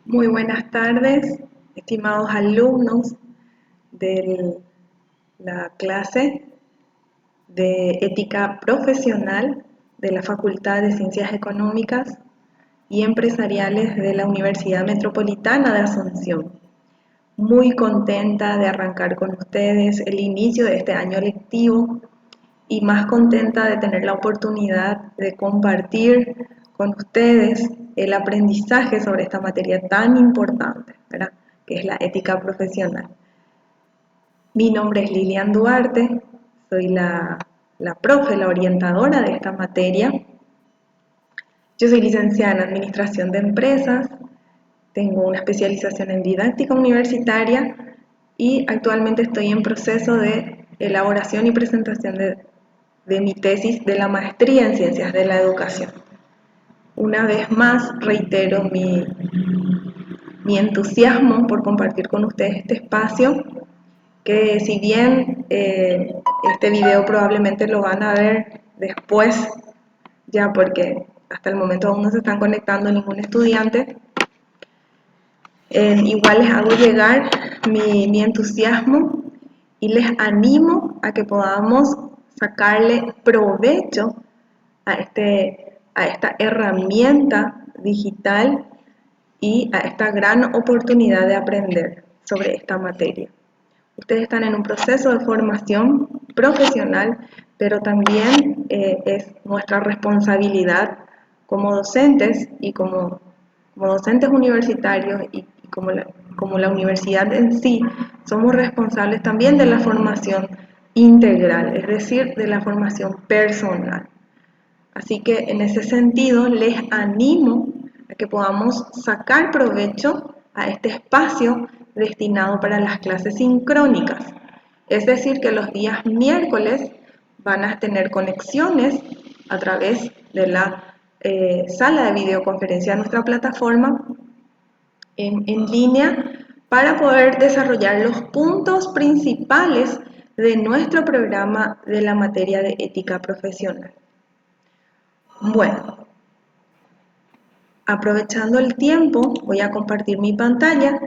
Muy buenas tardes, estimados alumnos de la clase de Ética Profesional de la Facultad de Ciencias Económicas y Empresariales de la Universidad Metropolitana de Asunción. Muy contenta de arrancar con ustedes el inicio de este año lectivo y más contenta de tener la oportunidad de compartir con ustedes el aprendizaje sobre esta materia tan importante, ¿verdad?, que es la ética profesional. Mi nombre es Lilian Duarte, soy la profe, la orientadora de esta materia. Yo soy licenciada en Administración de Empresas, tengo una especialización en didáctica universitaria y actualmente estoy en proceso de elaboración y presentación de mi tesis de la maestría en Ciencias de la Educación. Una vez más reitero mi entusiasmo por compartir con ustedes este espacio, que si bien este video probablemente lo van a ver después, ya porque hasta el momento aún no se están conectando ningún estudiante, igual les hago llegar mi entusiasmo y les animo a que podamos sacarle provecho a esta herramienta digital y a esta gran oportunidad de aprender sobre esta materia. Ustedes están en un proceso de formación profesional, pero también es nuestra responsabilidad como docentes y como docentes universitarios y como la universidad en sí, somos responsables también de la formación integral, es decir, de la formación personal. Así que en ese sentido les animo a que podamos sacar provecho a este espacio destinado para las clases sincrónicas. Es decir, que los días miércoles van a tener conexiones a través de la sala de videoconferencia de nuestra plataforma en línea para poder desarrollar los puntos principales de nuestro programa de la materia de ética profesional. Bueno, aprovechando el tiempo, voy a compartir mi pantalla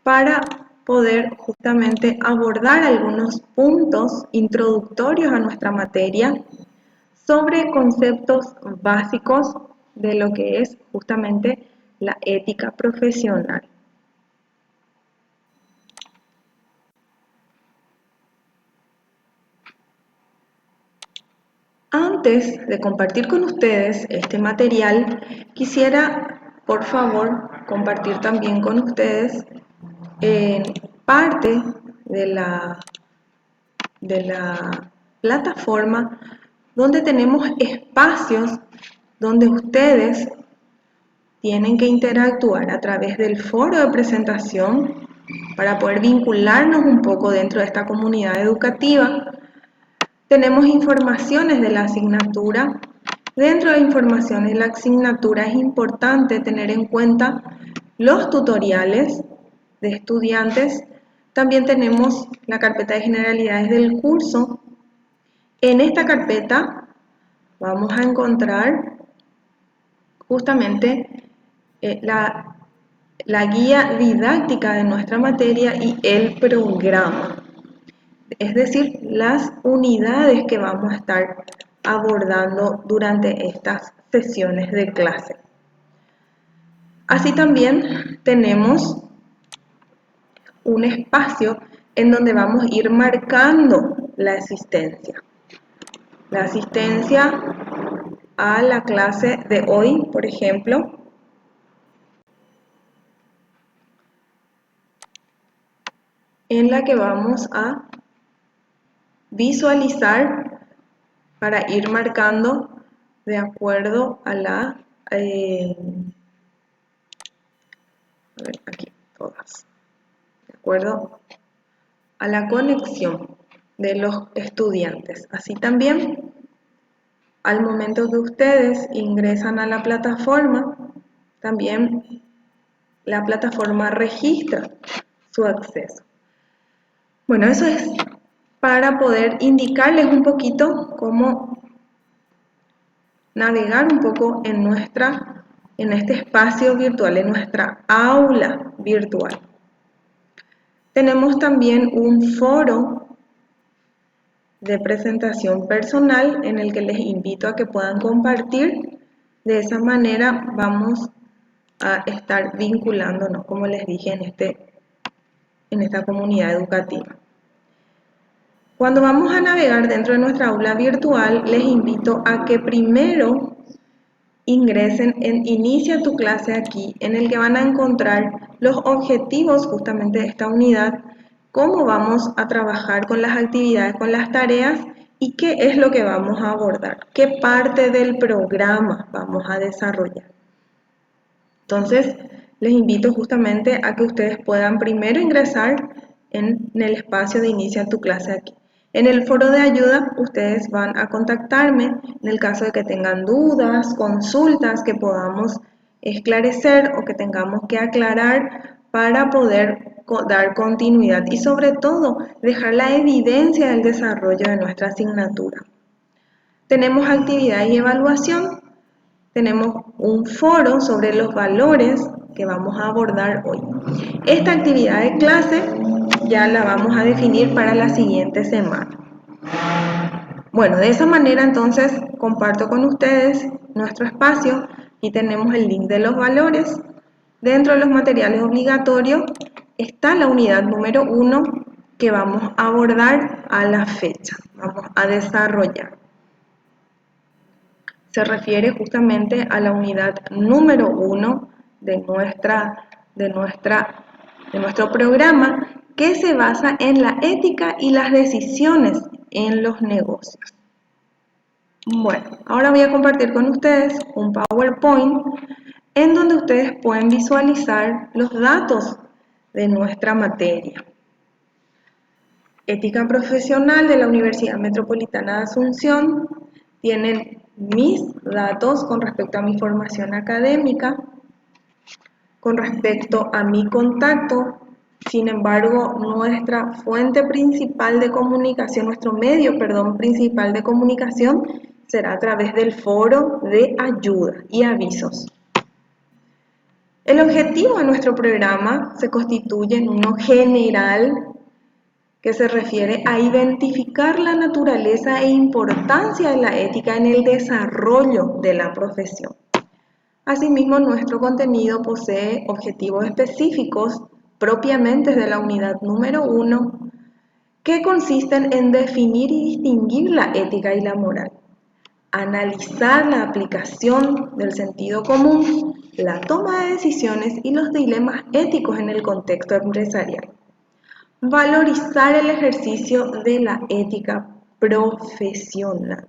para poder justamente abordar algunos puntos introductorios a nuestra materia sobre conceptos básicos de lo que es justamente la ética profesional. Antes de compartir con ustedes este material, quisiera, por favor, compartir también con ustedes parte de la plataforma donde tenemos espacios donde ustedes tienen que interactuar a través del foro de presentación para poder vincularnos un poco dentro de esta comunidad educativa. Tenemos informaciones de la asignatura. Dentro de informaciones de la asignatura es importante tener en cuenta los tutoriales de estudiantes. También tenemos la carpeta de generalidades del curso. En esta carpeta vamos a encontrar justamente la guía didáctica de nuestra materia y el programa. Es decir, las unidades que vamos a estar abordando durante estas sesiones de clase. Así también tenemos un espacio en donde vamos a ir marcando la asistencia. La asistencia a la clase de hoy, por ejemplo, en la que vamos a visualizar para ir marcando de acuerdo a la aquí todas, de acuerdo a la conexión de los estudiantes. Así también, al momento que ustedes ingresan a la plataforma, también la plataforma registra su acceso. Bueno, eso es para poder indicarles un poquito cómo navegar un poco en nuestra en este espacio virtual, en nuestra aula virtual. Tenemos también un foro de presentación personal en el que les invito a que puedan compartir. De esa manera vamos a estar vinculándonos, como les dije, en esta comunidad educativa. Cuando vamos a navegar dentro de nuestra aula virtual, les invito a que primero ingresen en Inicia tu clase aquí, en el que van a encontrar los objetivos justamente de esta unidad, cómo vamos a trabajar con las actividades, con las tareas y qué es lo que vamos a abordar, qué parte del programa vamos a desarrollar. Entonces, les invito justamente a que ustedes puedan primero ingresar en el espacio de Inicia tu clase aquí. En el foro de ayuda, ustedes van a contactarme en el caso de que tengan dudas, consultas que podamos esclarecer o que tengamos que aclarar para poder dar continuidad y sobre todo dejar la evidencia del desarrollo de nuestra asignatura. Tenemos actividad y evaluación. Tenemos un foro sobre los valores que vamos a abordar hoy. Esta actividad de clase ya la vamos a definir para la siguiente semana. Bueno, de esa manera entonces comparto con ustedes nuestro espacio. Aquí tenemos el link de los valores. Dentro de los materiales obligatorios está la unidad número 1 que vamos a abordar a la fecha, vamos a desarrollar. Se refiere justamente a la unidad número 1 de nuestro programa, que se basa en la ética y las decisiones en los negocios. Bueno, ahora voy a compartir con ustedes un PowerPoint en donde ustedes pueden visualizar los datos de nuestra materia. Ética profesional de la Universidad Metropolitana de Asunción. Tienen mis datos con respecto a mi formación académica, con respecto a mi contacto. Sin embargo, nuestra fuente principal de comunicación, nuestro medio, principal de comunicación será a través del foro de ayuda y avisos. El objetivo de nuestro programa se constituye en uno general que se refiere a identificar la naturaleza e importancia de la ética en el desarrollo de la profesión. Asimismo, nuestro contenido posee objetivos específicos propiamente de la unidad número 1, que consisten en definir y distinguir la ética y la moral, analizar la aplicación del sentido común, la toma de decisiones y los dilemas éticos en el contexto empresarial. Valorizar el ejercicio de la ética profesional.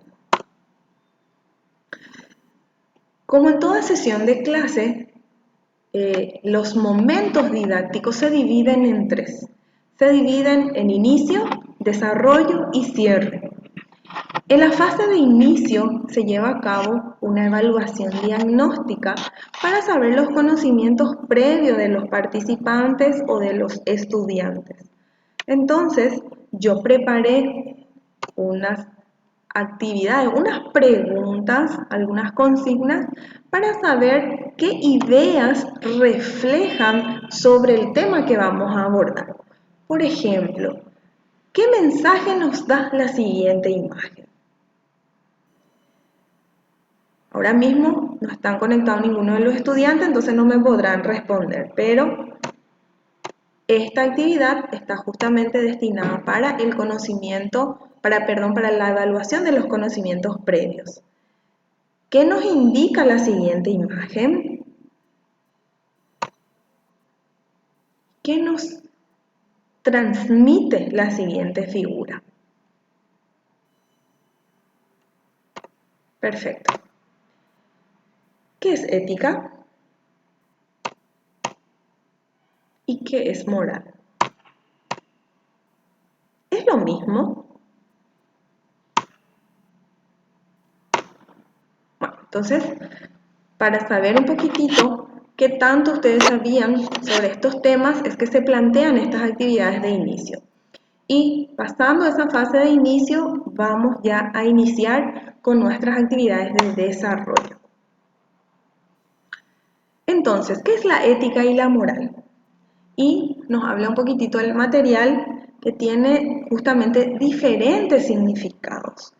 Como en toda sesión de clase, los momentos didácticos se dividen en 3. Se dividen en inicio, desarrollo y cierre. En la fase de inicio se lleva a cabo una evaluación diagnóstica para saber los conocimientos previos de los participantes o de los estudiantes. Entonces, yo preparé unas actividades, unas preguntas, algunas consignas para saber qué ideas reflejan sobre el tema que vamos a abordar. Por ejemplo, ¿qué mensaje nos da la siguiente imagen? Ahora mismo no están conectados ninguno de los estudiantes, entonces no me podrán responder, pero esta actividad está justamente destinada para el conocimiento, para la evaluación de los conocimientos previos. ¿Qué nos indica la siguiente imagen? ¿Qué nos transmite la siguiente figura? Perfecto. ¿Qué es ética? ¿Y qué es moral? ¿Es lo mismo? Bueno, entonces, para saber un poquitito qué tanto ustedes sabían sobre estos temas, es que se plantean estas actividades de inicio. Y pasando esa fase de inicio, vamos ya a iniciar con nuestras actividades de desarrollo. Entonces, ¿qué es la ética y la moral? Y nos habla un poquitito del material que tiene justamente diferentes significados.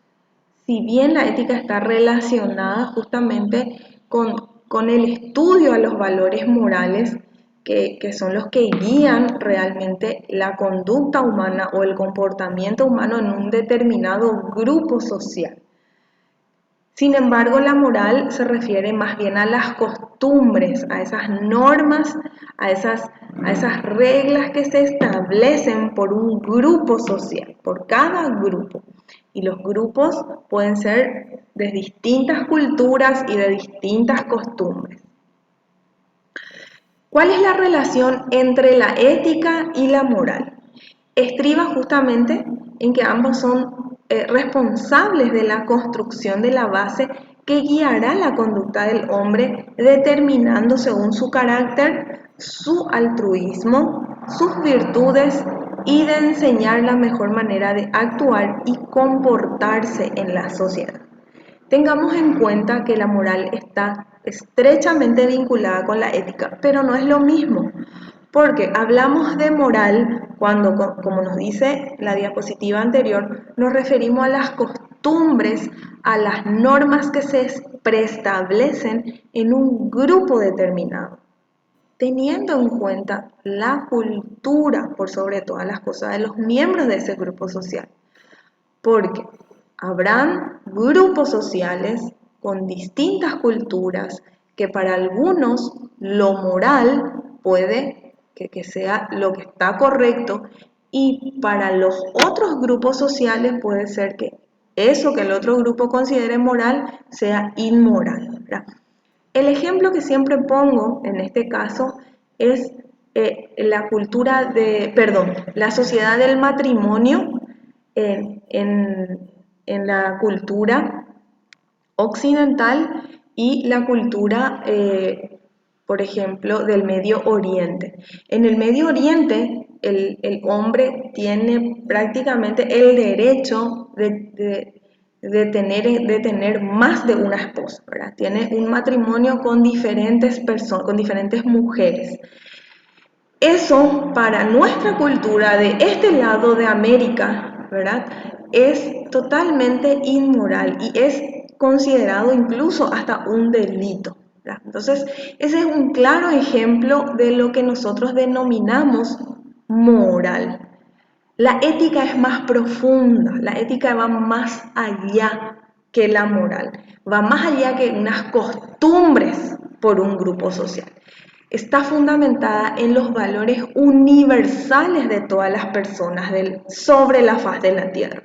Si bien la ética está relacionada justamente con el estudio a los valores morales, que son los que guían realmente la conducta humana o el comportamiento humano en un determinado grupo social. Sin embargo, la moral se refiere más bien a las costumbres, a esas normas, a esas reglas que se establecen por un grupo social, por cada grupo. Y los grupos pueden ser de distintas culturas y de distintas costumbres. ¿Cuál es la relación entre la ética y la moral? Estriba justamente en que ambos son responsables de la construcción de la base que guiará la conducta del hombre, determinando según su carácter, su altruismo, sus virtudes y de enseñar la mejor manera de actuar y comportarse en la sociedad. Tengamos en cuenta que la moral está estrechamente vinculada con la ética, pero no es lo mismo, porque hablamos de moral cuando, como nos dice la diapositiva anterior, nos referimos a las costumbres, a las normas que se preestablecen en un grupo determinado, teniendo en cuenta la cultura por sobre todas las cosas de los miembros de ese grupo social. Porque habrán grupos sociales con distintas culturas que para algunos lo moral puede que sea lo que está correcto y para los otros grupos sociales puede ser que eso que el otro grupo considere moral sea inmoral, ¿verdad? El ejemplo que siempre pongo en este caso es la sociedad del matrimonio en la cultura occidental y la cultura, por ejemplo, del Medio Oriente. En el Medio Oriente, el hombre tiene prácticamente el derecho de tener más de una esposa, ¿verdad? Tiene un matrimonio con diferentes personas, con diferentes mujeres. Eso para nuestra cultura de este lado de América, ¿verdad? Es totalmente inmoral y es considerado incluso hasta un delito, ¿verdad? Entonces, ese es un claro ejemplo de lo que nosotros denominamos moral. La ética es más profunda, la ética va más allá que la moral, va más allá que unas costumbres por un grupo social. Está fundamentada en los valores universales de todas las personas sobre la faz de la tierra.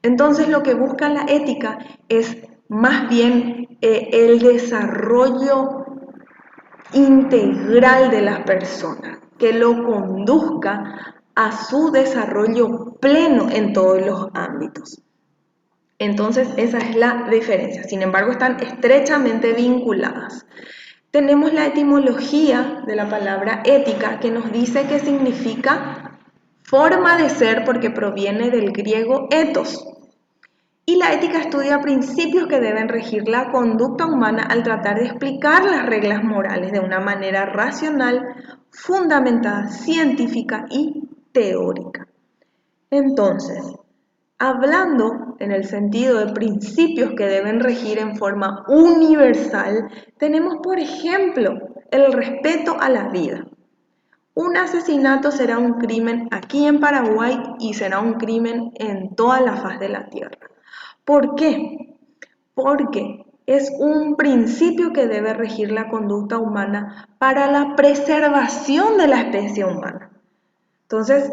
Entonces lo que busca la ética es más bien el desarrollo integral de las personas, que lo conduzca a su desarrollo pleno en todos los ámbitos. Entonces esa es la diferencia, sin embargo están estrechamente vinculadas. Tenemos la etimología de la palabra ética que nos dice que significa forma de ser porque proviene del griego ethos. Y la ética estudia principios que deben regir la conducta humana al tratar de explicar las reglas morales de una manera racional, fundamentada, científica y teórica. Entonces, hablando en el sentido de principios que deben regir en forma universal, tenemos, por ejemplo, el respeto a la vida. Un asesinato será un crimen aquí en Paraguay y será un crimen en toda la faz de la tierra. ¿Por qué? Porque es un principio que debe regir la conducta humana para la preservación de la especie humana. Entonces,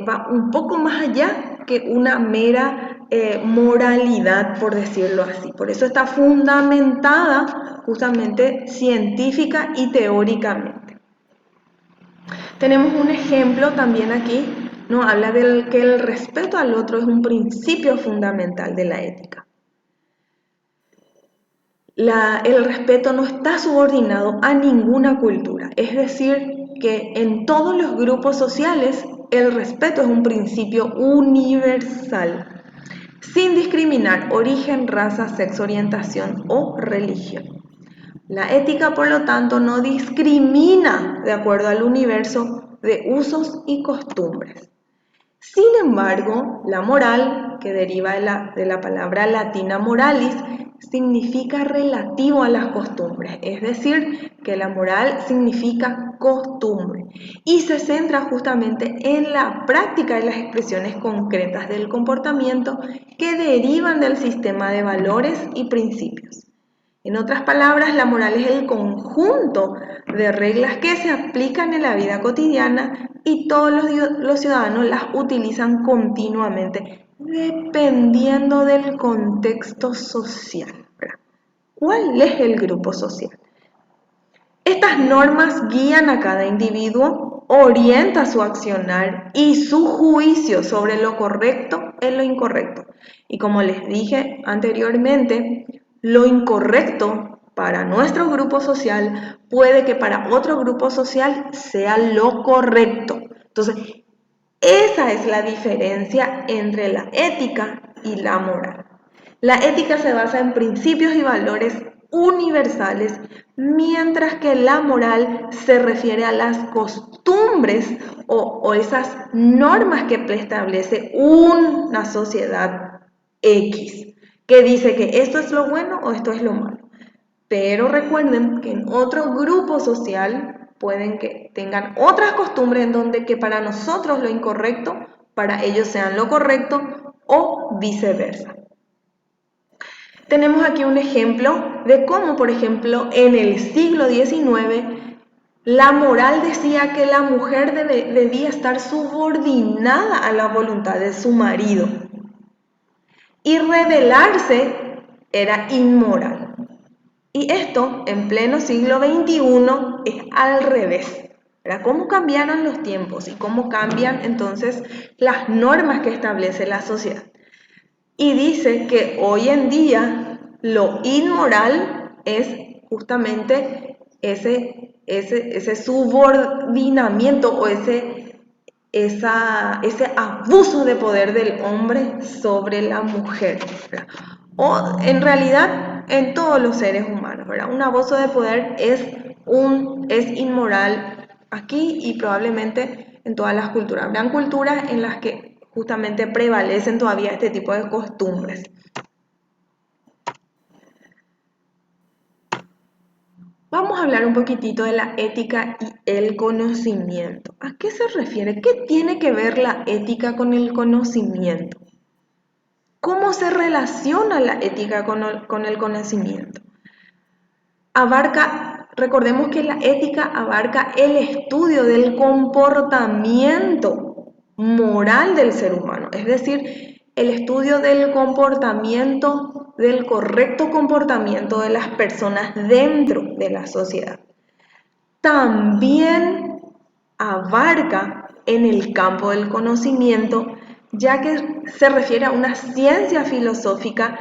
va un poco más allá que una mera moralidad, por decirlo así. Por eso está fundamentada justamente científica y teóricamente. Tenemos un ejemplo también aquí, nos habla de que el respeto al otro es un principio fundamental de la ética. El respeto no está subordinado a ninguna cultura, es decir, que en todos los grupos sociales el respeto es un principio universal, sin discriminar origen, raza, sexo, orientación o religión. La ética, por lo tanto, no discrimina de acuerdo al universo de usos y costumbres. Sin embargo, la moral, que deriva de la palabra latina moralis, significa relativo a las costumbres, es decir, que la moral significa costumbre y se centra justamente en la práctica de las expresiones concretas del comportamiento que derivan del sistema de valores y principios. En otras palabras, la moral es el conjunto de reglas que se aplican en la vida cotidiana y todos los ciudadanos las utilizan continuamente, dependiendo del contexto social. ¿Cuál es el grupo social? Estas normas guían a cada individuo, orientan su accionar y su juicio sobre lo correcto y lo incorrecto. Y como les dije anteriormente, lo incorrecto para nuestro grupo social puede que para otro grupo social sea lo correcto. Entonces, esa es la diferencia entre la ética y la moral. La ética se basa en principios y valores universales, mientras que la moral se refiere a las costumbres o esas normas que preestablece una sociedad X, que dice que esto es lo bueno o esto es lo malo. Pero recuerden que en otro grupo social pueden que tengan otras costumbres en donde que para nosotros lo incorrecto, para ellos sean lo correcto o viceversa. Tenemos aquí un ejemplo de cómo, por ejemplo, en el siglo XIX, la moral decía que la mujer debía estar subordinada a la voluntad de su marido y rebelarse era inmoral. Y esto, en pleno siglo XXI, es al revés. ¿Verdad? ¿Cómo cambiaron los tiempos y cómo cambian entonces las normas que establece la sociedad? Y dice que hoy en día lo inmoral es justamente ese subordinamiento o ese abuso de poder del hombre sobre la mujer, ¿verdad? O en realidad en todos los seres humanos, ¿verdad? Un abuso de poder es inmoral aquí y probablemente en todas las culturas. Habrán culturas en las que justamente prevalecen todavía este tipo de costumbres. Vamos a hablar un poquitito de la ética y el conocimiento. ¿A qué se refiere? ¿Qué tiene que ver la ética con el conocimiento? ¿Cómo se relaciona la ética con el conocimiento? Recordemos que la ética abarca el estudio del comportamiento moral del ser humano, es decir, el estudio del comportamiento, del correcto comportamiento de las personas dentro de la sociedad. También abarca en el campo del conocimiento, ya que se refiere a una ciencia filosófica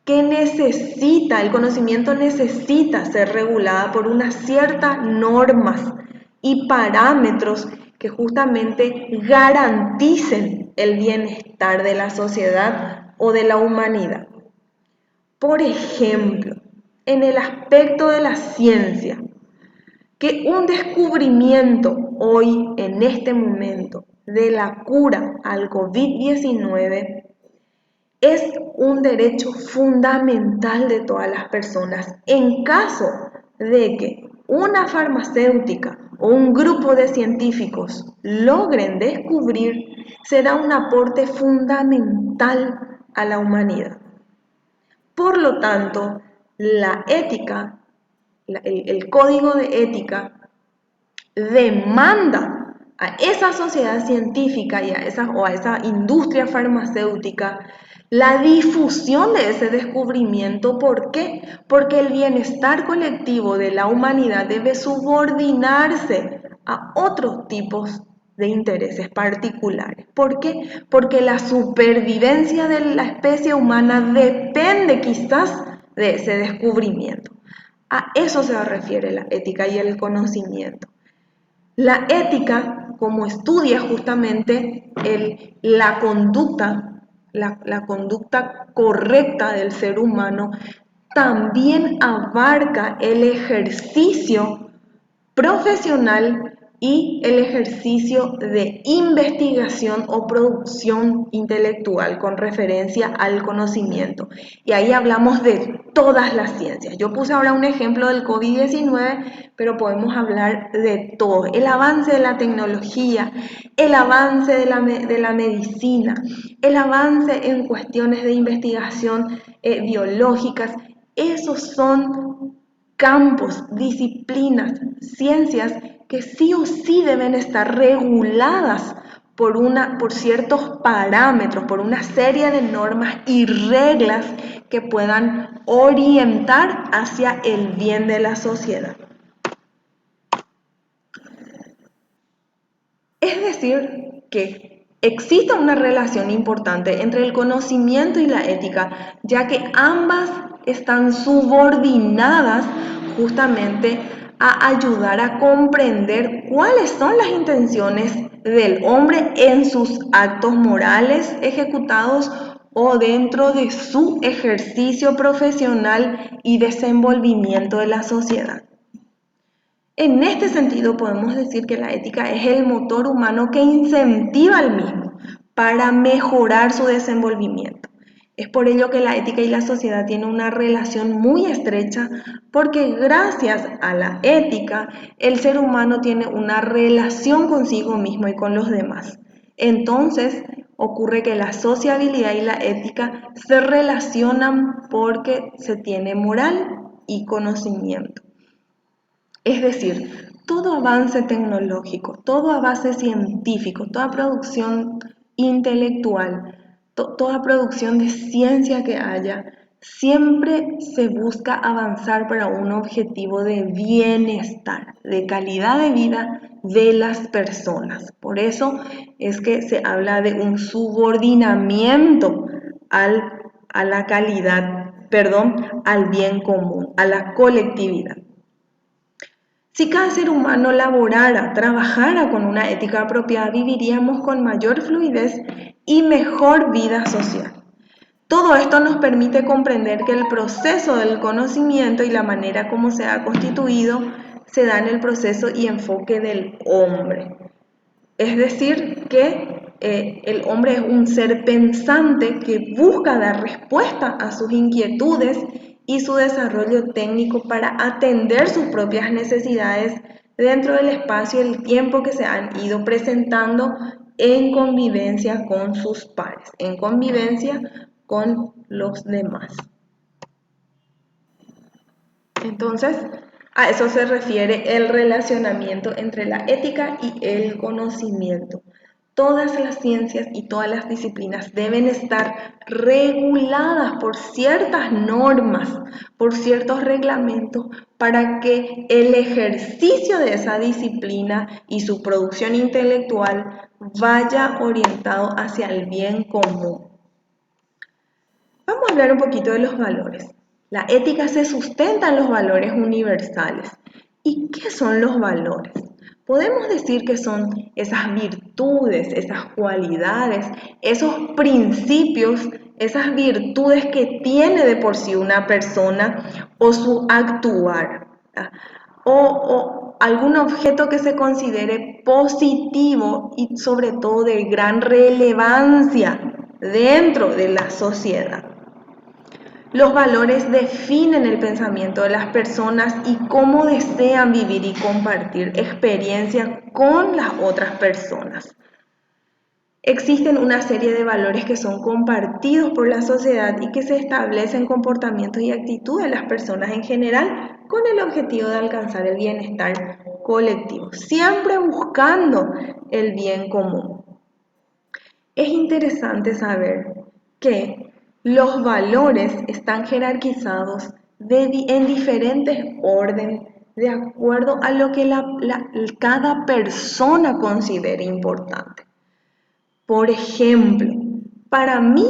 que el conocimiento necesita ser regulada por unas ciertas normas y parámetros que justamente garanticen el bienestar de la sociedad o de la humanidad. Por ejemplo, en el aspecto de la ciencia, que un descubrimiento hoy, en este momento, de la cura al COVID-19 es un derecho fundamental de todas las personas. En caso de que una farmacéutica o un grupo de científicos logren descubrir, será un aporte fundamental a la humanidad. Por lo tanto, la ética, el código de ética, demanda a esa sociedad científica y a esa industria farmacéutica la difusión de ese descubrimiento. ¿Por qué? Porque el bienestar colectivo de la humanidad debe subordinarse a otros tipos de intereses particulares. ¿Por qué? Porque la supervivencia de la especie humana depende quizás de ese descubrimiento. A eso se refiere la ética y el conocimiento. La ética, como estudia justamente la conducta correcta del ser humano, también abarca el ejercicio profesional y el ejercicio de investigación o producción intelectual con referencia al conocimiento. Y ahí hablamos de todas las ciencias. Yo puse ahora un ejemplo del COVID-19, pero podemos hablar de todo. El avance de la tecnología, el avance de la medicina, el avance en cuestiones de investigación biológicas. Esos son campos, disciplinas, ciencias que sí o sí deben estar reguladas por ciertos parámetros, por una serie de normas y reglas que puedan orientar hacia el bien de la sociedad. Es decir, que existe una relación importante entre el conocimiento y la ética, ya que ambas están subordinadas justamente a ayudar a comprender cuáles son las intenciones del hombre en sus actos morales ejecutados o dentro de su ejercicio profesional y desenvolvimiento de la sociedad. En este sentido, podemos decir que la ética es el motor humano que incentiva al mismo para mejorar su desenvolvimiento. Es por ello que la ética y la sociedad tienen una relación muy estrecha, porque gracias a la ética, el ser humano tiene una relación consigo mismo y con los demás. Entonces, ocurre que la sociabilidad y la ética se relacionan porque se tiene moral y conocimiento. Es decir, todo avance tecnológico, todo avance científico, toda producción intelectual, toda producción de ciencia que haya, siempre se busca avanzar para un objetivo de bienestar, de calidad de vida de las personas. Por eso es que se habla de un subordinamiento a la calidad, al bien común, a la colectividad. Si cada ser humano laborara, trabajara con una ética apropiada, viviríamos con mayor fluidez y mejor vida social. Todo esto nos permite comprender que el proceso del conocimiento y la manera como se ha constituido se da en el proceso y enfoque del hombre. Es decir, que el hombre es un ser pensante que busca dar respuesta a sus inquietudes y su desarrollo técnico para atender sus propias necesidades dentro del espacio y el tiempo que se han ido presentando en convivencia con sus pares, en convivencia con los demás. Entonces, a eso se refiere el relacionamiento entre la ética y el conocimiento. Todas las ciencias y todas las disciplinas deben estar reguladas por ciertas normas, por ciertos reglamentos, para que el ejercicio de esa disciplina y su producción intelectual vaya orientado hacia el bien común. Vamos a hablar un poquito de los valores. La ética se sustenta en los valores universales. ¿Y qué son los valores? Podemos decir que son esas virtudes, esas cualidades, esos principios, esas virtudes que tiene de por sí una persona o su actuar, o algún objeto que se considere positivo y sobre todo de gran relevancia dentro de la sociedad. Los valores definen el pensamiento de las personas y cómo desean vivir y compartir experiencias con las otras personas. Existen una serie de valores que son compartidos por la sociedad y que se establecen comportamientos y actitudes de las personas en general con el objetivo de alcanzar el bienestar colectivo, siempre buscando el bien común. Es interesante saber que los valores están jerarquizados en diferentes órdenes de acuerdo a lo que cada persona considere importante. Por ejemplo, para mí,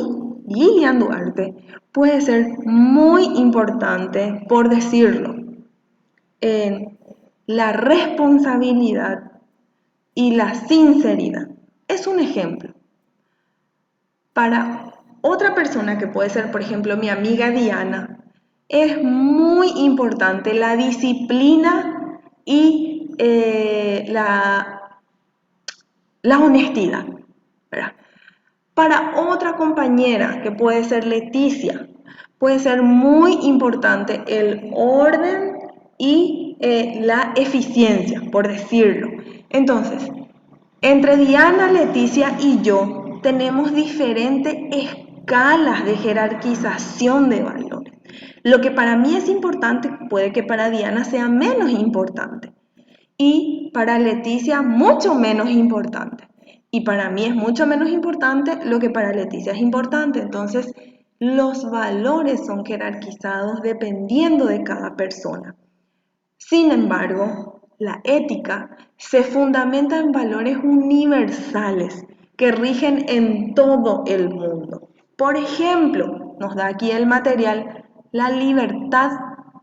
Lilian Duarte puede ser muy importante, por decirlo, en la responsabilidad y la sinceridad. Es un ejemplo. Para otra persona que puede ser, por ejemplo, mi amiga Diana, es muy importante la disciplina y la honestidad, ¿verdad? Para otra compañera, que puede ser Leticia, puede ser muy importante el orden y la eficiencia, por decirlo. Entonces, entre Diana, Leticia y yo tenemos diferentes escalas de jerarquización de valores. Lo que para mí es importante puede que para Diana sea menos importante y para Leticia mucho menos importante. Y para mí es mucho menos importante lo que para Leticia es importante. Entonces, los valores son jerarquizados dependiendo de cada persona. Sin embargo, la ética se fundamenta en valores universales que rigen en todo el mundo. Por ejemplo, nos da aquí el material, la libertad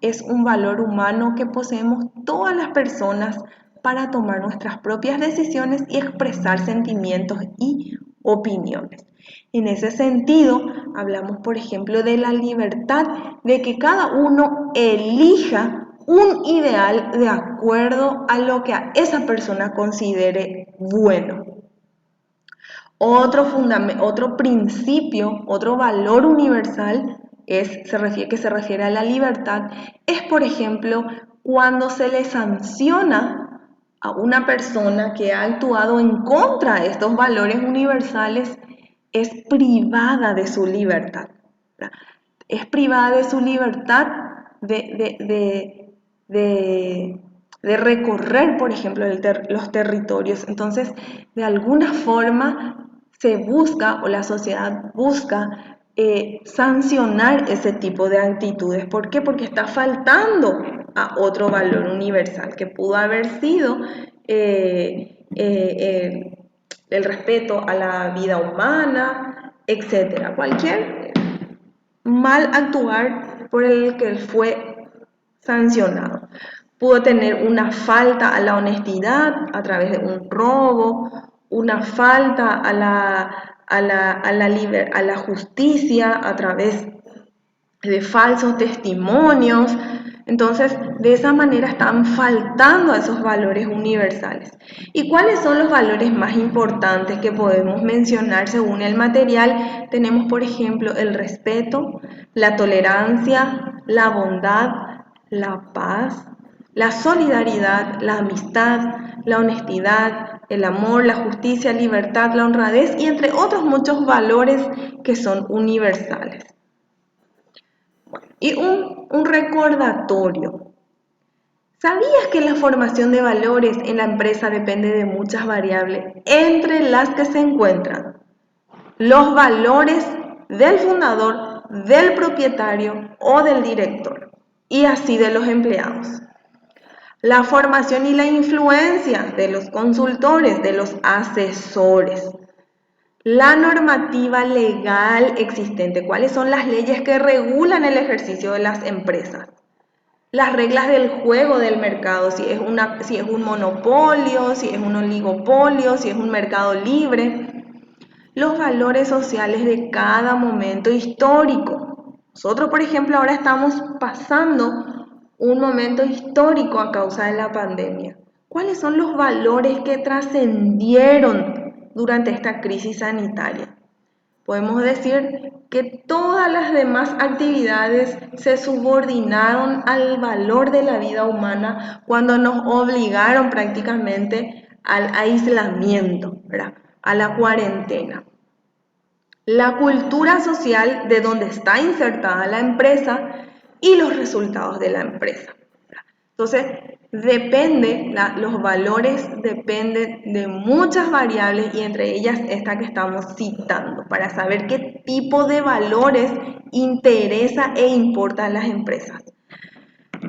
es un valor humano que poseemos todas las personas para tomar nuestras propias decisiones y expresar sentimientos y opiniones. En ese sentido, hablamos, por ejemplo, de la libertad de que cada uno elija un ideal de acuerdo a lo que a esa persona considere bueno. Otro principio, otro valor universal que se refiere a la libertad es, por ejemplo, cuando se le sanciona a una persona que ha actuado en contra de estos valores universales, es privada de su libertad. Es privada de su libertad de recorrer, por ejemplo, los territorios. Entonces, de alguna forma se busca o la sociedad busca sancionar ese tipo de actitudes. ¿Por qué? Porque está faltando a otro valor universal que pudo haber sido el respeto a la vida humana, etc. Cualquier mal actuar por el que fue sancionado. Pudo tener una falta a la honestidad a través de un robo, una falta a la justicia a través de falsos testimonios. Entonces, de esa manera están faltando a esos valores universales. ¿Y cuáles son los valores más importantes que podemos mencionar según el material? Tenemos, por ejemplo, el respeto, la tolerancia, la bondad, la paz, la solidaridad, la amistad, la honestidad, el amor, la justicia, la libertad, la honradez y entre otros muchos valores que son universales. Y un recordatorio. ¿Sabías que la formación de valores en la empresa depende de muchas variables, entre las que se encuentran los valores del fundador, del propietario o del director, y así de los empleados? La formación y la influencia de los consultores, de los asesores. La normativa legal existente. ¿Cuáles son las leyes que regulan el ejercicio de las empresas? Las reglas del juego del mercado, si es un monopolio, si es un oligopolio, si es un mercado libre. Los valores sociales de cada momento histórico. Nosotros, por ejemplo, ahora estamos pasando un momento histórico a causa de la pandemia. ¿Cuáles son los valores que trascendieron durante esta crisis sanitaria? Podemos decir que todas las demás actividades se subordinaron al valor de la vida humana cuando nos obligaron prácticamente al aislamiento, ¿verdad? A la cuarentena. La cultura social de donde está insertada la empresa y los resultados de la empresa. Entonces, los valores dependen de muchas variables y entre ellas esta que estamos citando, para saber qué tipo de valores interesa e importa a las empresas.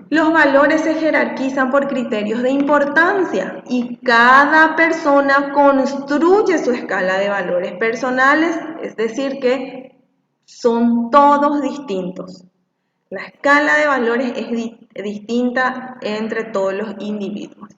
Los valores se jerarquizan por criterios de importancia y cada persona construye su escala de valores personales, es decir que son todos distintos. La escala de valores es distinta entre todos los individuos.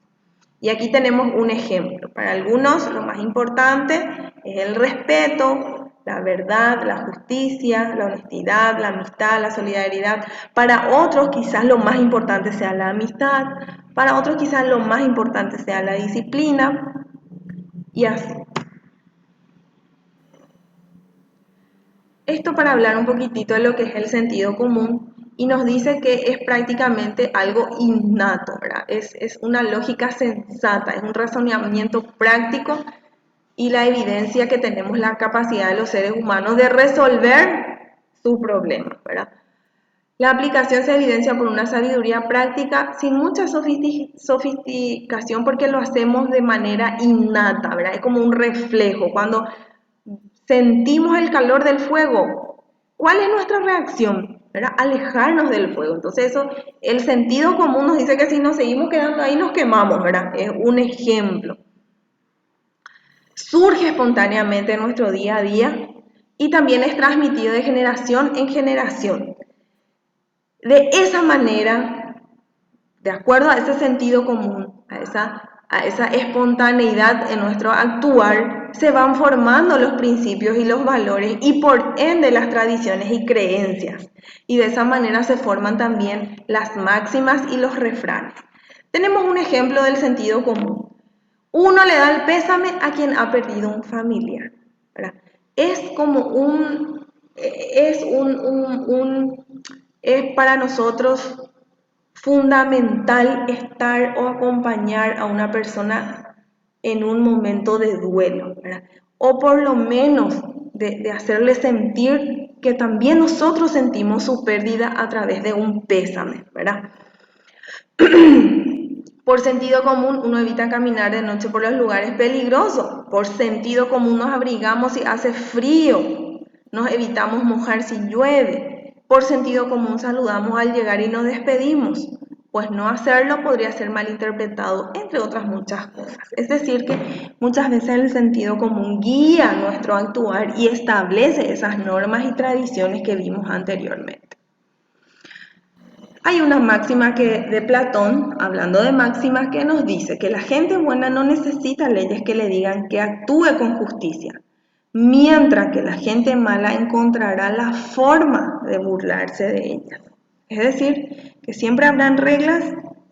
Y aquí tenemos un ejemplo. Para algunos lo más importante es el respeto, la verdad, la justicia, la honestidad, la amistad, la solidaridad. Para otros quizás lo más importante sea la amistad, para otros quizás lo más importante sea la disciplina y así. Esto para hablar un poquitito de lo que es el sentido común y nos dice que es prácticamente algo innato, ¿verdad? Es una lógica sensata, es un razonamiento práctico y la evidencia que tenemos la capacidad de los seres humanos de resolver sus problemas, ¿verdad? La aplicación se evidencia por una sabiduría práctica sin mucha sofisticación porque lo hacemos de manera innata, ¿verdad? Es como un reflejo. Cuando sentimos el calor del fuego, ¿cuál es nuestra reacción? ¿Verdad? Alejarnos del fuego. Entonces eso, el sentido común nos dice que si nos seguimos quedando ahí nos quemamos, ¿verdad? Es un ejemplo. Surge espontáneamente en nuestro día a día y también es transmitido de generación en generación. De esa manera, de acuerdo a ese sentido común, a esa espontaneidad en nuestro actuar, se van formando los principios y los valores y por ende las tradiciones y creencias. Y de esa manera se forman también las máximas y los refranes. Tenemos un ejemplo del sentido común. Uno le da el pésame a quien ha perdido un familiar, ¿verdad? Es como es para nosotros fundamental estar o acompañar a una persona en un momento de duelo, ¿verdad? O por lo menos de hacerle sentir que también nosotros sentimos su pérdida a través de un pésame, ¿verdad? Por sentido común, uno evita caminar de noche por los lugares peligrosos. Por sentido común, nos abrigamos si hace frío. Nos evitamos mojar si llueve. Por sentido común, saludamos al llegar y nos despedimos. Pues no hacerlo podría ser malinterpretado, entre otras muchas cosas. Es decir, que muchas veces el sentido común guía nuestro actuar y establece esas normas y tradiciones que vimos anteriormente. Hay una máxima de Platón, hablando de máximas, que nos dice que la gente buena no necesita leyes que le digan que actúe con justicia, mientras que la gente mala encontrará la forma de burlarse de ellas. Es decir, que siempre habrán reglas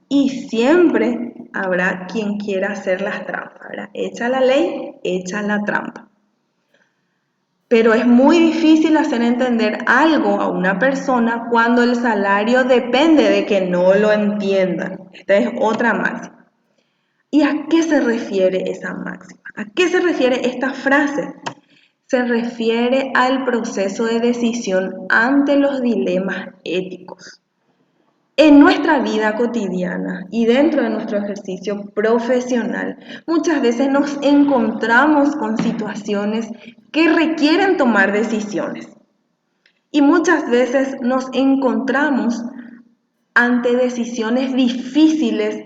y siempre habrá quien quiera hacer las trampas, ¿verdad? Echa la ley, echa la trampa. Pero es muy difícil hacer entender algo a una persona cuando el salario depende de que no lo entiendan. Esta es otra máxima. ¿Y a qué se refiere esa máxima? ¿A qué se refiere esta frase? Se refiere al proceso de decisión ante los dilemas éticos. En nuestra vida cotidiana y dentro de nuestro ejercicio profesional, muchas veces nos encontramos con situaciones que requieren tomar decisiones. Y muchas veces nos encontramos ante decisiones difíciles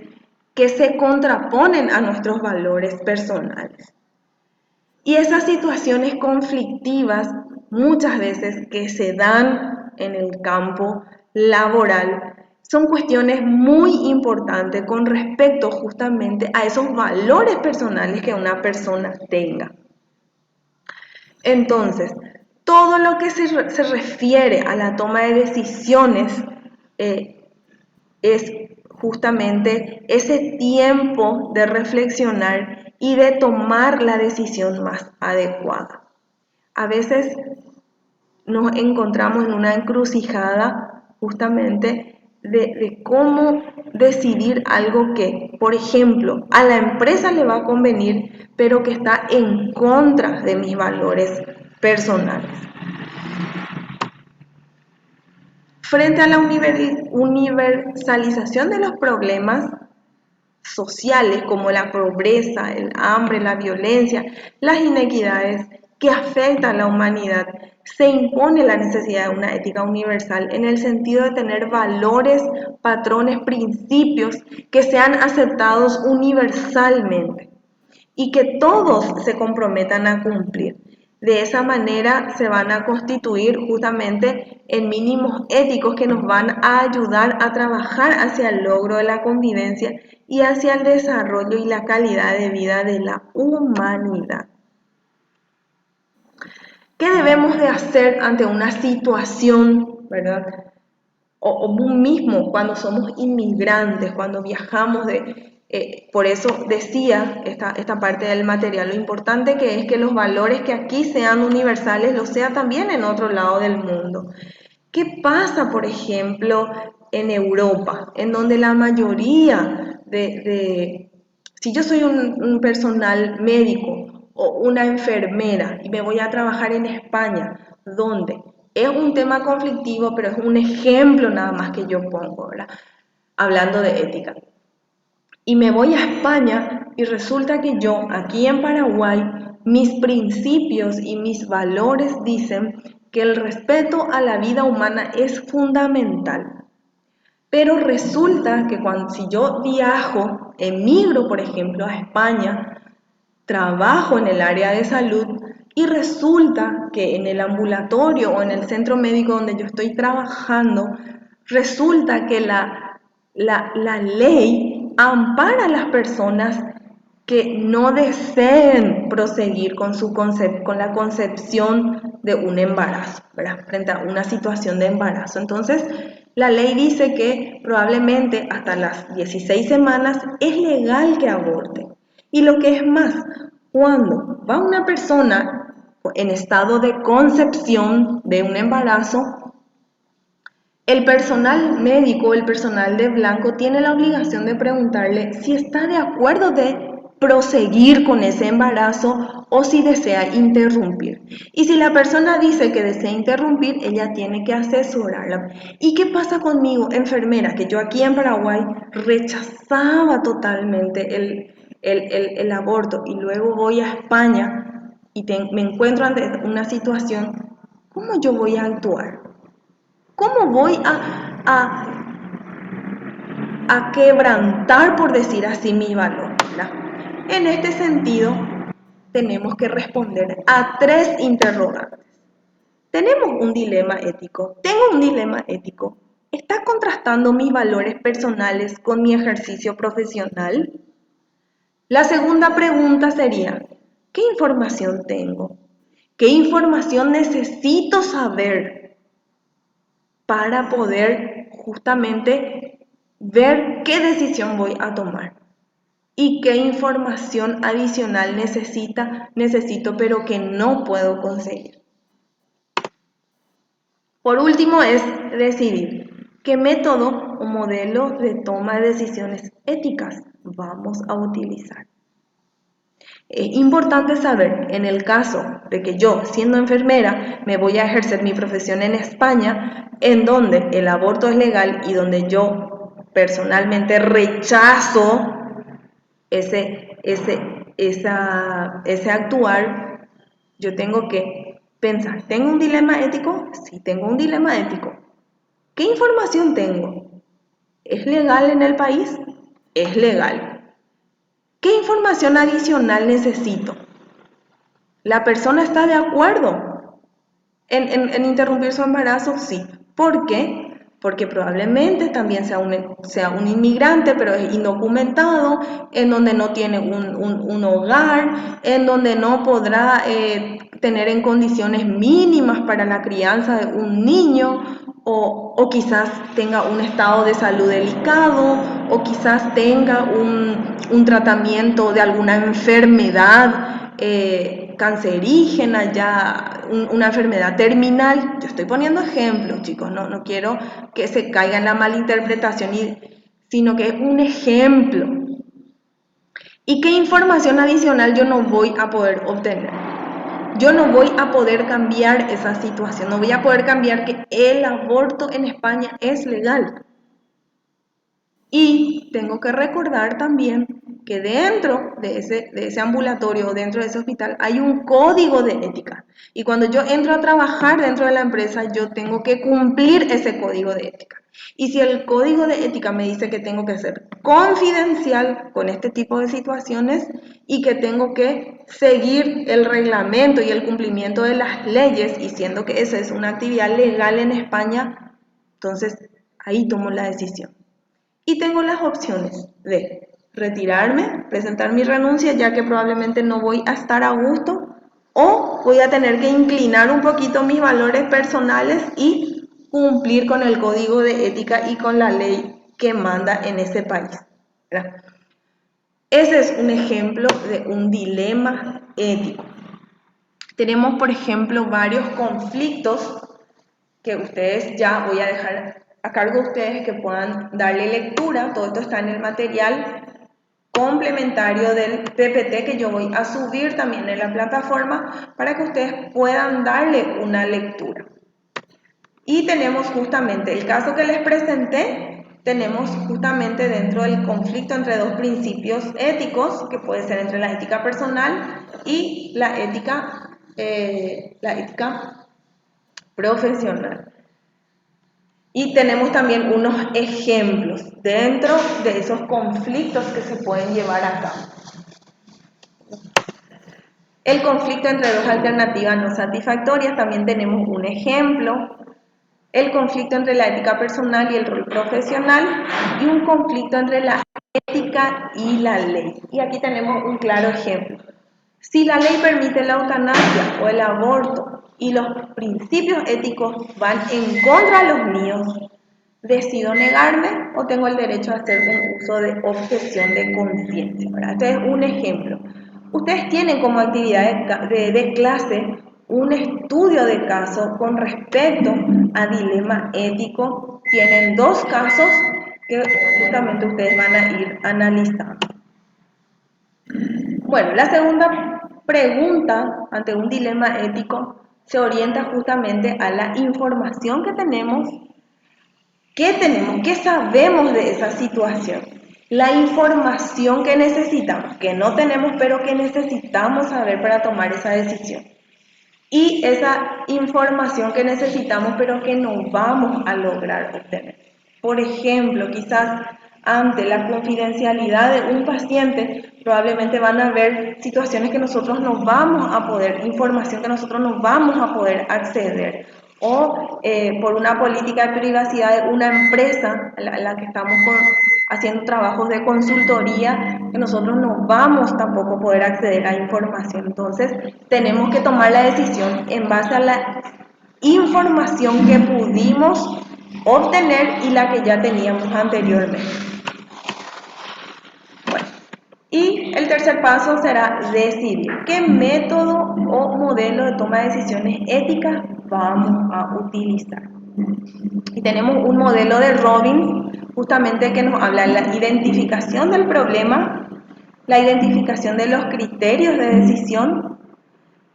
que se contraponen a nuestros valores personales. Y esas situaciones conflictivas, muchas veces que se dan en el campo laboral, son cuestiones muy importantes con respecto justamente a esos valores personales que una persona tenga. Entonces, todo lo que se refiere a la toma de decisiones es justamente ese tiempo de reflexionar y de tomar la decisión más adecuada. A veces nos encontramos en una encrucijada justamente de cómo decidir algo que, por ejemplo, a la empresa le va a convenir, pero que está en contra de mis valores personales. Frente a la universalización de los problemas sociales como la pobreza, el hambre, la violencia, las inequidades que afectan a la humanidad, se impone la necesidad de una ética universal en el sentido de tener valores, patrones, principios que sean aceptados universalmente y que todos se comprometan a cumplir. De esa manera se van a constituir justamente en mínimos éticos que nos van a ayudar a trabajar hacia el logro de la convivencia y hacia el desarrollo y la calidad de vida de la humanidad. ¿Qué debemos de hacer ante una situación, ¿verdad? O mismo cuando somos inmigrantes, cuando viajamos por eso decía esta parte del material, lo importante que es que los valores que aquí sean universales, los sea también en otro lado del mundo. ¿Qué pasa, por ejemplo, en Europa, en donde la mayoría si yo soy un personal médico o una enfermera y me voy a trabajar en España, donde es un tema conflictivo, pero es un ejemplo nada más que yo pongo, ¿verdad? Hablando de ética. Y me voy a España y resulta que yo, aquí en Paraguay, mis principios y mis valores dicen que el respeto a la vida humana es fundamental. Pero resulta que si yo viajo, emigro, por ejemplo, a España, trabajo en el área de salud y resulta que en el ambulatorio o en el centro médico donde yo estoy trabajando, resulta que la ley ampara a las personas que no deseen proseguir con la concepción de un embarazo, ¿verdad? Frente a una situación de embarazo. Entonces, la ley dice que probablemente hasta las 16 semanas es legal que aborte. Y lo que es más, cuando va una persona en estado de concepción de un embarazo, el personal médico, el personal de blanco, tiene la obligación de preguntarle si está de acuerdo de proseguir con ese embarazo o si desea interrumpir. Y si la persona dice que desea interrumpir, ella tiene que asesorarla. ¿Y qué pasa conmigo, enfermera? Que yo aquí en Paraguay rechazaba totalmente el aborto y luego voy a España y me encuentro ante una situación, ¿cómo yo voy a actuar? ¿Cómo voy a quebrantar, por decir así, mi valor? ¿Verdad? En este sentido, tenemos que responder a 3 interrogantes. ¿Tenemos un dilema ético? ¿Tengo un dilema ético? ¿Está contrastando mis valores personales con mi ejercicio profesional? La segunda pregunta sería, ¿qué información tengo? ¿Qué información necesito saber para poder justamente ver qué decisión voy a tomar y qué información adicional necesito pero que no puedo conseguir? Por último es decidir qué método o modelo de toma de decisiones éticas vamos a utilizar. Es importante saber, en el caso de que yo, siendo enfermera, me voy a ejercer mi profesión en España, en donde el aborto es legal y donde yo personalmente rechazo ese actuar, yo tengo que pensar, ¿tengo un dilema ético? Sí, tengo un dilema ético. ¿Qué información tengo? ¿Es legal en el país? Es legal. ¿Qué información adicional necesito? ¿La persona está de acuerdo en interrumpir su embarazo? Sí. ¿Por qué? Porque probablemente también sea un inmigrante, pero es indocumentado, en donde no tiene un hogar, en donde no podrá tener en condiciones mínimas para la crianza de un niño, o quizás tenga un estado de salud delicado, o quizás tenga un tratamiento de alguna enfermedad cancerígena, ya una enfermedad terminal. Yo estoy poniendo ejemplos, chicos, no quiero que se caiga en la malinterpretación, sino que es un ejemplo. ¿Y qué información adicional yo no voy a poder obtener? Yo no voy a poder cambiar esa situación, no voy a poder cambiar que el aborto en España es legal. Y tengo que recordar también que dentro de ese ambulatorio o dentro de ese hospital hay un código de ética. Y cuando yo entro a trabajar dentro de la empresa, yo tengo que cumplir ese código de ética. Y si el código de ética me dice que tengo que ser confidencial con este tipo de situaciones y que tengo que seguir el reglamento y el cumplimiento de las leyes, y siendo que esa es una actividad legal en España, entonces ahí tomo la decisión. Y tengo las opciones de retirarme, presentar mi renuncia ya que probablemente no voy a estar a gusto, o voy a tener que inclinar un poquito mis valores personales y cumplir con el código de ética y con la ley que manda en ese país, ¿verdad? Ese es un ejemplo de un dilema ético. Tenemos, por ejemplo, varios conflictos que ustedes ya voy a dejar a cargo de ustedes que puedan darle lectura. Todo esto está en el material complementario del PPT que yo voy a subir también en la plataforma para que ustedes puedan darle una lectura. Y tenemos justamente el caso que les presenté, tenemos justamente dentro del conflicto entre dos principios éticos, que puede ser entre la ética personal y la ética profesional. Y tenemos también unos ejemplos dentro de esos conflictos que se pueden llevar a cabo. El conflicto entre dos alternativas no satisfactorias, también tenemos un ejemplo. El conflicto entre la ética personal y el rol profesional, y un conflicto entre la ética y la ley. Y aquí tenemos un claro ejemplo. Si la ley permite la eutanasia o el aborto y los principios éticos van en contra de los míos, ¿decido negarme o tengo el derecho a hacer un uso de objeción de conciencia? Este es un ejemplo. Ustedes tienen como actividad de clase un estudio de caso con respecto a dilema ético. Tienen dos casos que justamente ustedes van a ir analizando. Bueno, la segunda pregunta ante un dilema ético se orienta justamente a la información que tenemos. ¿Qué tenemos? ¿Qué sabemos de esa situación? La información que necesitamos, que no tenemos, pero que necesitamos saber para tomar esa decisión. Y esa información que necesitamos, pero que no vamos a lograr obtener. Por ejemplo, quizás ante la confidencialidad de un paciente, probablemente van a haber situaciones que nosotros no vamos a poder, información que nosotros no vamos a poder acceder. O por una política de privacidad de una empresa en la que estamos haciendo trabajos de consultoría, que nosotros no vamos tampoco a poder acceder a información. Entonces, tenemos que tomar la decisión en base a la información que pudimos obtener y la que ya teníamos anteriormente. Bueno, y el tercer paso será decidir qué método o modelo de toma de decisiones éticas vamos a utilizar. Y tenemos un modelo de Robbins justamente que nos habla de la identificación del problema, la identificación de los criterios de decisión,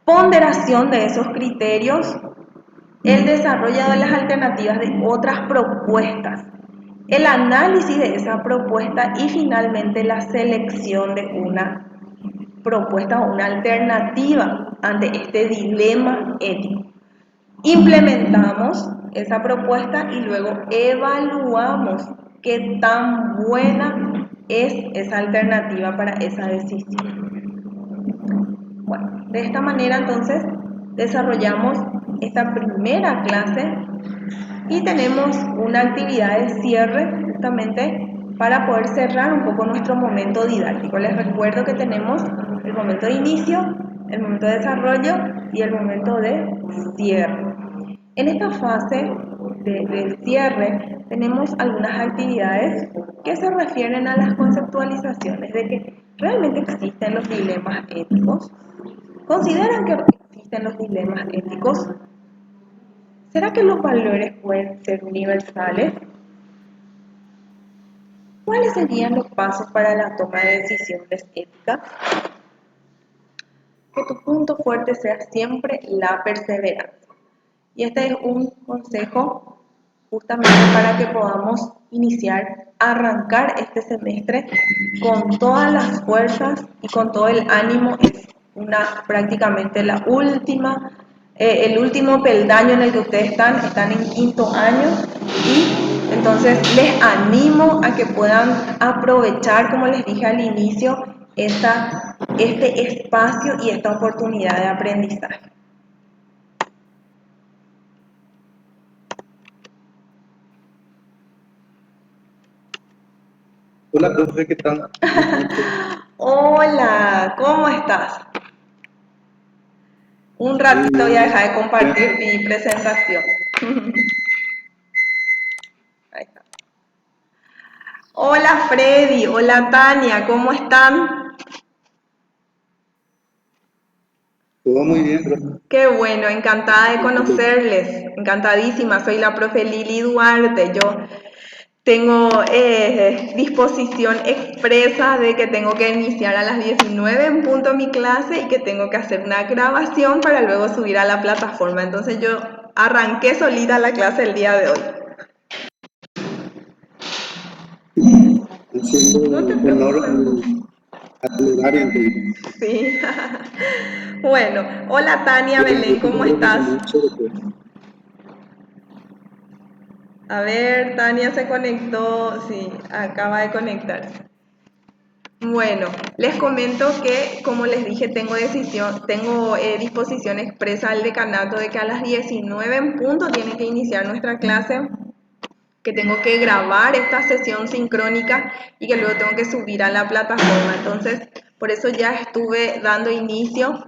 ponderación de esos criterios, el desarrollo de las alternativas de otras propuestas, el análisis de esa propuesta y finalmente la selección de una propuesta o una alternativa ante este dilema ético. Implementamos esa propuesta y luego evaluamos qué tan buena es esa alternativa para esa decisión. Bueno, de esta manera entonces desarrollamos esta primera clase y tenemos una actividad de cierre justamente para poder cerrar un poco nuestro momento didáctico. Les recuerdo que tenemos el momento de inicio, el momento de desarrollo y el momento de cierre. En esta fase del cierre tenemos algunas actividades que se refieren a las conceptualizaciones de que realmente existen los dilemas éticos. ¿Consideran que existen los dilemas éticos? ¿Será que los valores pueden ser universales? ¿Cuáles serían los pasos para la toma de decisiones éticas? Que tu punto fuerte sea siempre la perseverancia. Y este es un consejo justamente para que podamos iniciar, arrancar este semestre con todas las fuerzas y con todo el ánimo. Es prácticamente el último peldaño en el que ustedes están en quinto año y entonces les animo a que puedan aprovechar, como les dije al inicio, este espacio y esta oportunidad de aprendizaje. Hola, profe, ¿qué tal? Hola, ¿cómo estás? Un Muy ratito voy a bien. dejar de compartir mi presentación. Ahí está. Hola Freddy, hola Tania, ¿cómo están? Todo muy bien, gracias. Qué bueno, encantada de conocerles, encantadísima, soy la profe Lili Duarte, yo tengo disposición expresa de que tengo que iniciar a las 19 en punto mi clase y que tengo que hacer una grabación para luego subir a la plataforma, entonces yo arranqué solita la clase el día de hoy. Haciendo No te honor preocupes. al horario, entonces. Sí. Bueno, hola Tania Bien, Belén, yo ¿cómo creo que estás? mucho de todo. A ver, Tania se conectó, sí, acaba de conectarse. Bueno, les comento que, como les dije, tengo disposición expresa al decanato de que a las 19 en punto tiene que iniciar nuestra clase, que tengo que grabar esta sesión sincrónica y que luego tengo que subir a la plataforma. Entonces, por eso ya estuve dando inicio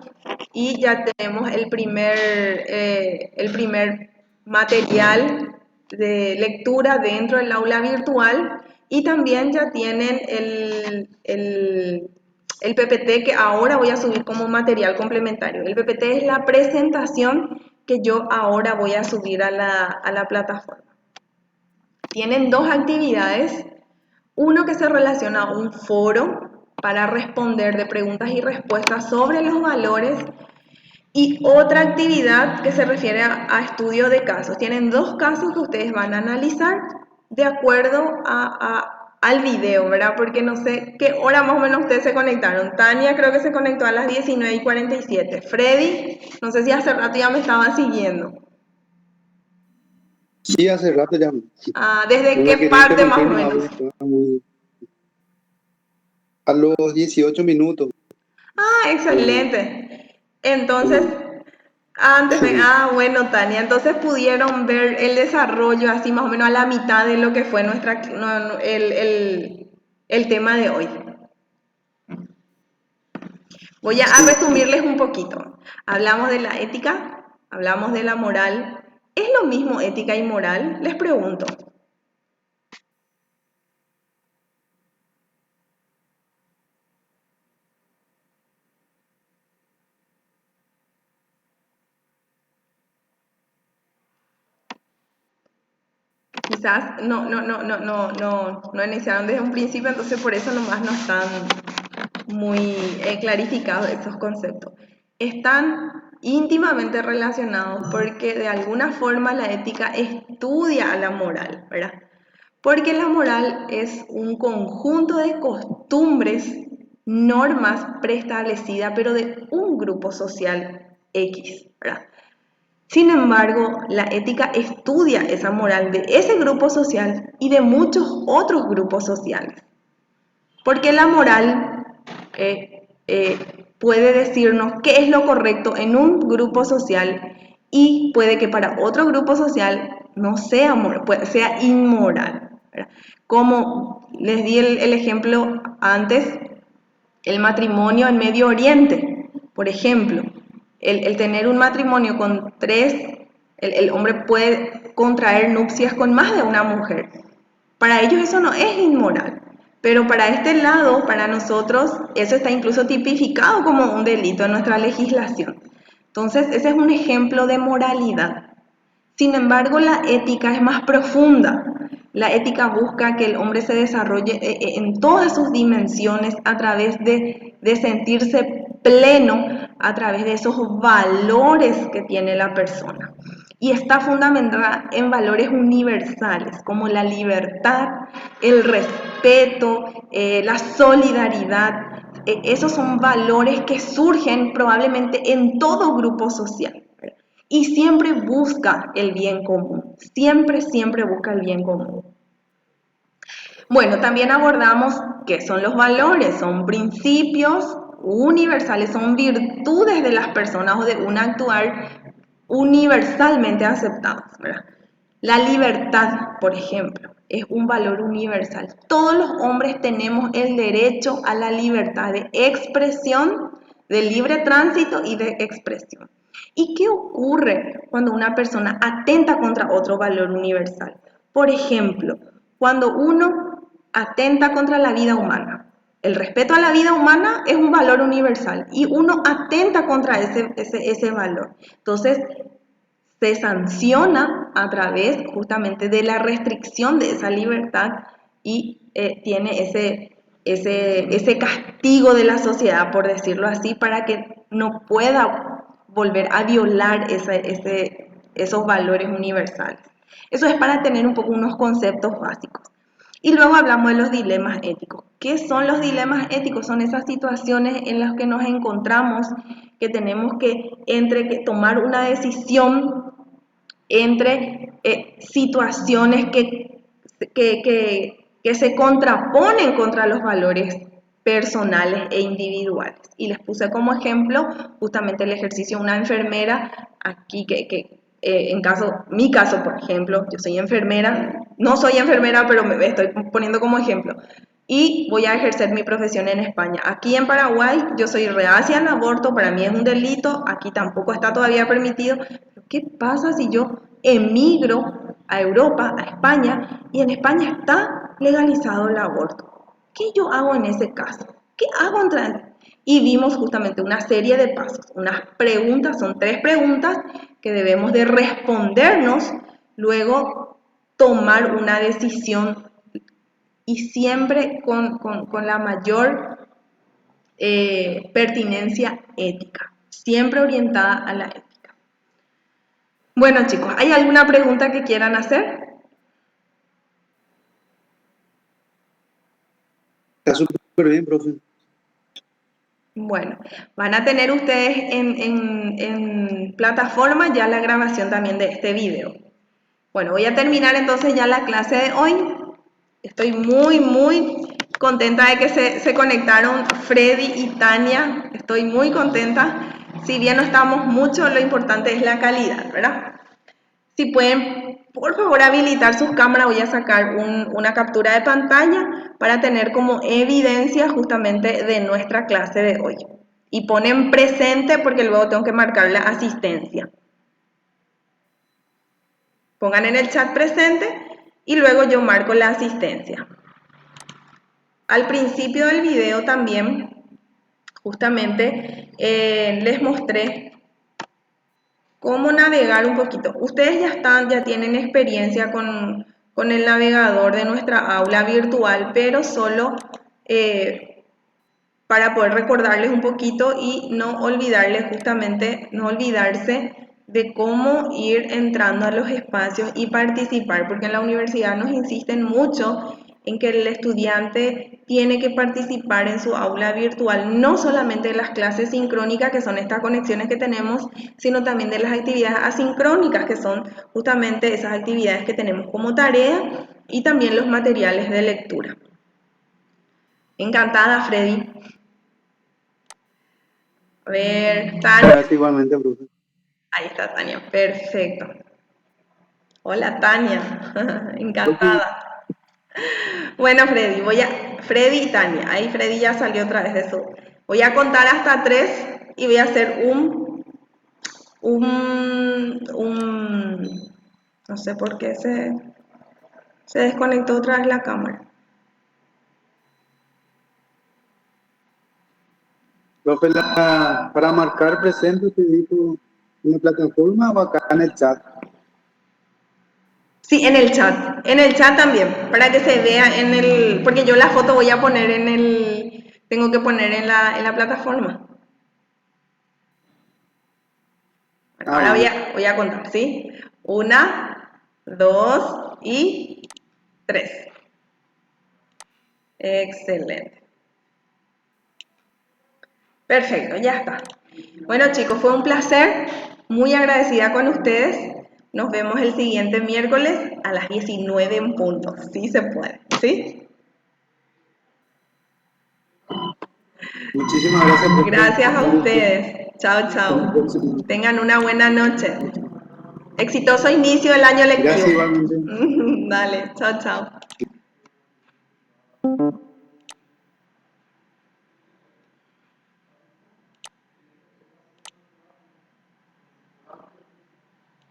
y ya tenemos el primer material de lectura dentro del aula virtual y también ya tienen el PPT que ahora voy a subir como material complementario. El PPT es la presentación que yo ahora voy a subir a la plataforma. Tienen dos actividades, uno que se relaciona a un foro para responder de preguntas y respuestas sobre los valores y otra actividad que se refiere a estudio de casos. Tienen dos casos que ustedes van a analizar de acuerdo al video, ¿verdad? Porque no sé qué hora más o menos ustedes se conectaron. Tania creo que se conectó a las 19:47. Freddy, no sé si hace rato ya me estaba siguiendo. Sí, hace rato ya. ¿Desde No qué la quería parte más interrumpir, o no menos? estaba muy... A los 18 minutos. Eh, Excelente. Entonces, eh, bueno, Tania, entonces pudieron ver el desarrollo así más o menos a la mitad de lo que fue el tema de hoy. Voy a sí. resumirles un poquito. Hablamos de la ética, hablamos de la moral. ¿Es lo mismo ética y moral? Les pregunto. Quizás no iniciaron desde un principio, entonces por eso nomás no están muy clarificados esos conceptos. Están íntimamente relacionados porque de alguna forma la ética estudia a la moral, ¿verdad? Porque la moral es un conjunto de costumbres, normas preestablecidas, pero de un grupo social X, ¿verdad? Sin embargo, la ética estudia esa moral de ese grupo social y de muchos otros grupos sociales. Porque la moral puede decirnos qué es lo correcto en un grupo social y puede que para otro grupo social no sea, sea inmoral, ¿verdad? Como les di el ejemplo antes, el matrimonio en Medio Oriente, por ejemplo, el tener un matrimonio con tres, el hombre puede contraer nupcias con más de una mujer. Para ellos eso no es inmoral, pero para este lado, para nosotros, eso está incluso tipificado como un delito en nuestra legislación. Entonces, ese es un ejemplo de moralidad. Sin embargo, la ética es más profunda. La ética busca que el hombre se desarrolle en todas sus dimensiones a través de sentirse pleno, a través de esos valores que tiene la persona. Y está fundamentada en valores universales como la libertad, el respeto, la solidaridad. Esos son valores que surgen probablemente en todo grupo social. Y siempre busca el bien común, siempre busca el bien común. Bueno, también abordamos qué son los valores, son principios universales, son virtudes de las personas o de un actuar universalmente aceptados, ¿verdad? La libertad, por ejemplo, es un valor universal. Todos los hombres tenemos el derecho a la libertad de expresión, de libre tránsito y de expresión. ¿Y qué ocurre cuando una persona atenta contra otro valor universal? Por ejemplo, cuando uno atenta contra la vida humana. El respeto a la vida humana es un valor universal y uno atenta contra ese valor. Entonces, se sanciona a través justamente de la restricción de esa libertad y tiene ese castigo de la sociedad, por decirlo así, para que no pueda volver a violar esos valores universales. Eso es para tener un poco unos conceptos básicos. Y luego hablamos de los dilemas éticos. ¿Qué son los dilemas éticos? Son esas situaciones en las que nos encontramos, que tenemos que tomar una decisión entre situaciones que se contraponen contra los valores personales e individuales. Y les puse como ejemplo justamente el ejercicio de una enfermera aquí mi caso, por ejemplo, yo soy enfermera, no soy enfermera, pero me estoy poniendo como ejemplo. Y voy a ejercer mi profesión en España. Aquí en Paraguay yo soy reacia al aborto, para mí es un delito, aquí tampoco está todavía permitido. ¿Qué pasa si yo emigro a Europa, a España, y en España está legalizado el aborto? ¿Qué yo hago en ese caso? ¿Qué hago Y vimos justamente una serie de pasos, unas preguntas, son 3 preguntas que debemos de respondernos, luego tomar una decisión y siempre con la mayor pertinencia ética, siempre orientada a la ética. Bueno, chicos, ¿hay alguna pregunta que quieran hacer? Está súper bien, profe. Bueno, van a tener ustedes en plataforma ya la grabación también de este video. Bueno, voy a terminar entonces ya la clase de hoy. Estoy muy contenta de que se conectaron Freddy y Tania. Estoy muy contenta. Si bien no estamos mucho, lo importante es la calidad, ¿verdad? Si pueden, por favor, habilitar sus cámaras, voy a sacar una captura de pantalla para tener como evidencia justamente de nuestra clase de hoy. Y ponen presente porque luego tengo que marcar la asistencia. Pongan en el chat presente y luego yo marco la asistencia. Al principio del video también, justamente, les mostré cómo navegar un poquito. Ustedes ya tienen experiencia con el navegador de nuestra aula virtual, pero solo para poder recordarles un poquito y no olvidarles justamente, no olvidarse de cómo ir entrando a los espacios y participar, porque en la universidad nos insisten mucho en que el estudiante tiene que participar en su aula virtual, no solamente de las clases sincrónicas, que son estas conexiones que tenemos, sino también de las actividades asincrónicas, que son justamente esas actividades que tenemos como tarea y también los materiales de lectura. Encantada, Freddy. A ver, Tania. Gracias igualmente, profe. Ahí está Tania, perfecto. Hola Tania, encantada. Bueno, Freddy, Freddy y Tania, ahí Freddy ya salió otra vez de su. Voy a contar hasta 3 y voy a hacer no sé por qué se desconectó otra vez la cámara. Profe, para marcar presente, ¿te dijo en la plataforma o acá en el chat? Sí, en el chat también, para que se vea porque yo la foto voy a poner tengo que poner en la plataforma. Bueno, ahora voy a contar, ¿sí? 1, 2 y 3. Excelente. Perfecto, ya está. Bueno, chicos, fue un placer. Muy agradecida con ustedes. Nos vemos el siguiente miércoles a las 19 en punto. Sí se puede, ¿sí? Muchísimas gracias, profe. Gracias a ustedes. Chao, chao. Tengan una buena noche. Exitoso inicio del año lectivo. Gracias igualmente. Dale, chao, chao.